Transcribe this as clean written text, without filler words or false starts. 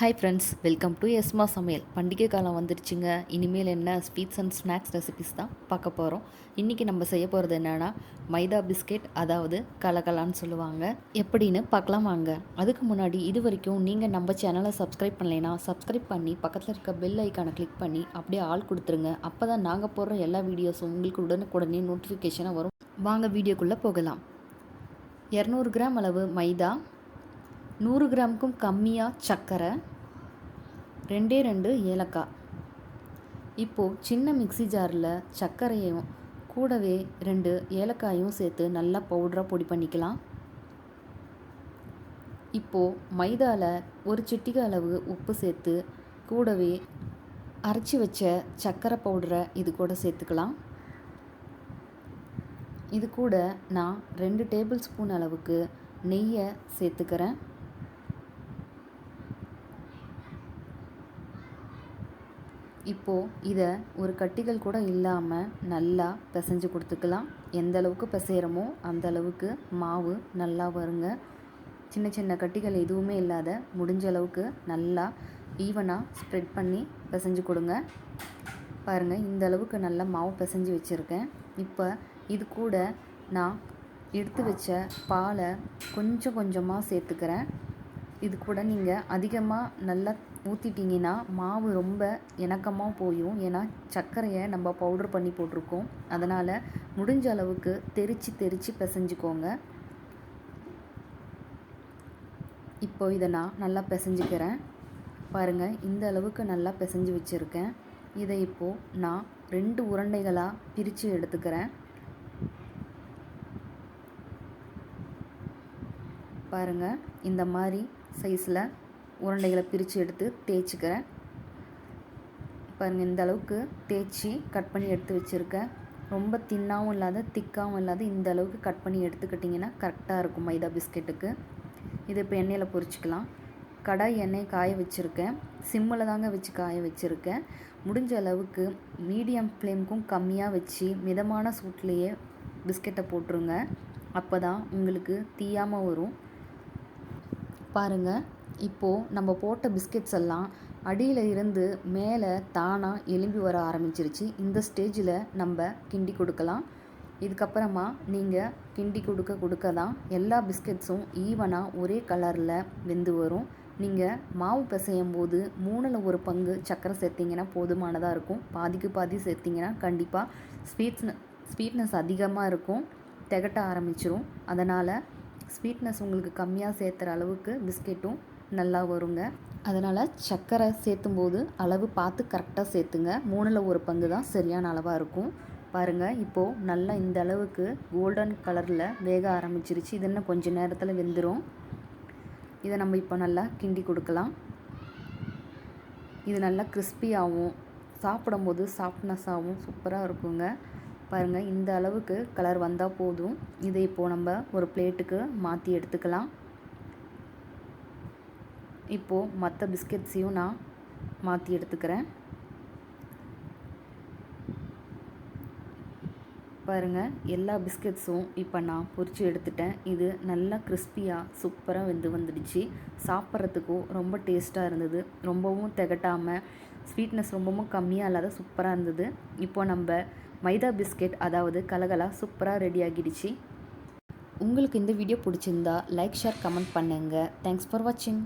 Hi friends, welcome to எஸ்மா சமையல். பண்டிகை காலம் வந்துருச்சுங்க. இனிமேல் என்ன ஸ்வீட்ஸ் அண்ட் ஸ்நாக்ஸ் ரெசிபிஸ் தான் பார்க்க போகிறோம். இன்றைக்கி நம்ம செய்ய போகிறது என்னென்னா மைதா பிஸ்கெட், அதாவது கலகலான்னு சொல்லுவாங்க. எப்படின்னு பார்க்கலாம் வாங்க. அதுக்கு முன்னாடி இது வரைக்கும் நீங்கள் நம்ம சேனலை சப்ஸ்கிரைப் பண்ணலைன்னா சப்ஸ்கிரைப் பண்ணி பக்கத்தில் இருக்க பெல் ஐக்கானை கிளிக் பண்ணி அப்படியே ஆள் கொடுத்துருங்க. அப்போ தான் நாங்கள் போடுற எல்லா வீடியோஸும் உங்களுக்கு உடனுக்குடனே நோட்டிஃபிகேஷனாக வரும். வாங்க வீடியோக்குள்ளே போகலாம். 200 கிராம் அளவு மைதா, 100 கிராமுக்கும் கம்மியாக சர்க்கரை, 2 ஏலக்காய். இப்போது சின்ன மிக்ஸி ஜாரில் சர்க்கரையும் கூடவே 2 ஏலக்காயும் சேர்த்து நல்லா பவுடராக பொடி பண்ணிக்கலாம். இப்போது மைதாவில் ஒரு சிட்டிகை அளவு உப்பு சேர்த்து கூடவே அரைச்சி வச்ச சர்க்கரை பவுடரை இது கூட சேர்த்துக்கலாம். இது கூட நான் 2 டேபிள் ஸ்பூன் அளவுக்கு நெய்யை சேர்த்துக்கிறேன். இப்போது இதை ஒரு கட்டிகள் கூட இல்லாமல் நல்லா பிசைஞ்சு கொடுத்துக்கலாம். எந்த அளவுக்கு பிசைகிறோமோ அந்த அளவுக்கு மாவு நல்லா வருங்க. சின்ன சின்ன கட்டிகள் எதுவுமே இல்லாத முடிஞ்ச அளவுக்கு நல்லா ஈவனாக ஸ்ப்ரெட் பண்ணி பிசைஞ்சு கொடுங்க. பாருங்கள், இந்த அளவுக்கு நல்லா மாவு பிசைஞ்சு வச்சுருக்கேன். இப்போ இது கூட நான் எடுத்து வச்ச பாலை கொஞ்சம் கொஞ்சமாக சேர்த்துக்கிறேன். இது கூட நீங்கள் அதிகமாக நல்லா ஊற்றிட்டிங்கன்னா மாவு ரொம்ப இணக்கமாக போயும். ஏன்னா சர்க்கரையை நம்ம பவுடர் பண்ணி போட்டிருக்கோம். அதனால் முடிஞ்ச அளவுக்கு தெரித்து பிசைஞ்சுக்கோங்க. இப்போ இதை நான் நல்லா பிசைஞ்சிக்கிறேன். பாருங்கள், இந்த அளவுக்கு நல்லா பிசைஞ்சு வச்சுருக்கேன். இதை இப்போது நான் 2 உருண்டைகளாக பிரித்து எடுத்துக்கிறேன். பாருங்கள், இந்த மாதிரி சைஸில் உருண்டைகளை பிரித்து எடுத்து தேய்ச்சிக்கிறேன். பாருங்கள், இந்த அளவுக்கு தேய்ச்சி கட் பண்ணி எடுத்து வச்சுருக்கேன். ரொம்ப தின்னாகவும் இல்லாத திக்காகவும் இல்லாத இந்த அளவுக்கு கட் பண்ணி எடுத்துக்கிட்டிங்கன்னா கரெக்டாக இருக்கும் மைதா பிஸ்கெட்டுக்கு. இது இப்போ எண்ணெயில் பொரிச்சிக்கலாம். கடாய் எண்ணெய் காய வச்சுருக்கேன். சிம்மில் தாங்க வச்சு காய வச்சுருக்கேன். முடிஞ்ச அளவுக்கு மீடியம் ஃப்ளேமுக்கும் கம்மியாக வச்சு மிதமான சூட்லேயே பிஸ்கெட்டை போட்டுருங்க. அப்போ தான் உங்களுக்கு தீயாமல் வரும். பாருங்கள், இப்போது நம்ம போட்ட பிஸ்கெட்ஸ் எல்லாம் அடியில் இருந்து மேலே தானாக எலும்பி வர ஆரம்பிச்சிருச்சு. இந்த ஸ்டேஜில் நம்ம கிண்டி கொடுக்கலாம். இதுக்கப்புறமா நீங்கள் கிண்டி கொடுக்க தான் எல்லா பிஸ்கெட்ஸும் ஈவனாக ஒரே கலரில் வெந்து வரும். நீங்கள் மாவு பிசையும் போது 3ல் 1 பங்கு சர்க்கரை சேர்த்திங்கன்னா போதுமானதாக இருக்கும். பாதிக்கு பாதி சேர்த்திங்கன்னா கண்டிப்பாக ஸ்வீட்னஸ் அதிகமாக இருக்கும், திகட்ட ஆரம்பிச்சிரும். அதனால் ஸ்வீட்னஸ் உங்களுக்கு கம்மியாக சேர்த்துற அளவுக்கு பிஸ்கெட்டும் நல்லா வருங்க. அதனால் சர்க்கரை சேர்த்தும்போது அளவு பார்த்து கரெக்டாக சேர்த்துங்க. 3ல் 1 பங்கு தான் சரியான அளவாக இருக்கும். பாருங்கள், இப்போது நல்லா இந்த அளவுக்கு கோல்டன் கலரில் வேக ஆரம்பிச்சிருச்சு. இது இன்னும் கொஞ்சம் நேரத்தில் வெந்துடும். இதை நம்ம இப்போ நல்லா கிண்டி கொடுக்கலாம். இது நல்லா கிறிஸ்பியாகவும் சாப்பிடும்போது சாஃப்ட்னஸாகவும் சூப்பராக இருக்குங்க. பாருங்கள், இந்த அளவுக்கு கலர் வந்தால் போதும். இதை இப்போது நம்ம ஒரு பிளேட்டுக்கு மாற்றி எடுத்துக்கலாம். இப்போது மற்ற பிஸ்கெட்ஸையும் நான் மாற்றி எடுத்துக்கிறேன். பாருங்கள், எல்லா பிஸ்கெட்ஸும் இப்போ நான் பொரித்து எடுத்துட்டேன். இது நல்லா கிறிஸ்பியாக சூப்பராக வந்துடுச்சு. சாப்பிட்றதுக்கும் ரொம்ப டேஸ்ட்டாக இருந்தது. ரொம்பவும் திகட்டாமல் ஸ்வீட்னஸ் ரொம்பவும் கம்மியாக இல்லாத சூப்பராக இருந்தது. இப்போ நம்ம மைதா பிஸ்கெட், அதாவது கலகலா சூப்பராக ரெடி ஆகிடுச்சு. உங்களுக்கு இந்த வீடியோ பிடிச்சிருந்தா லைக், ஷேர், கமெண்ட் பண்ணுங்கள். தேங்க்ஸ் ஃபார் வாட்சிங்.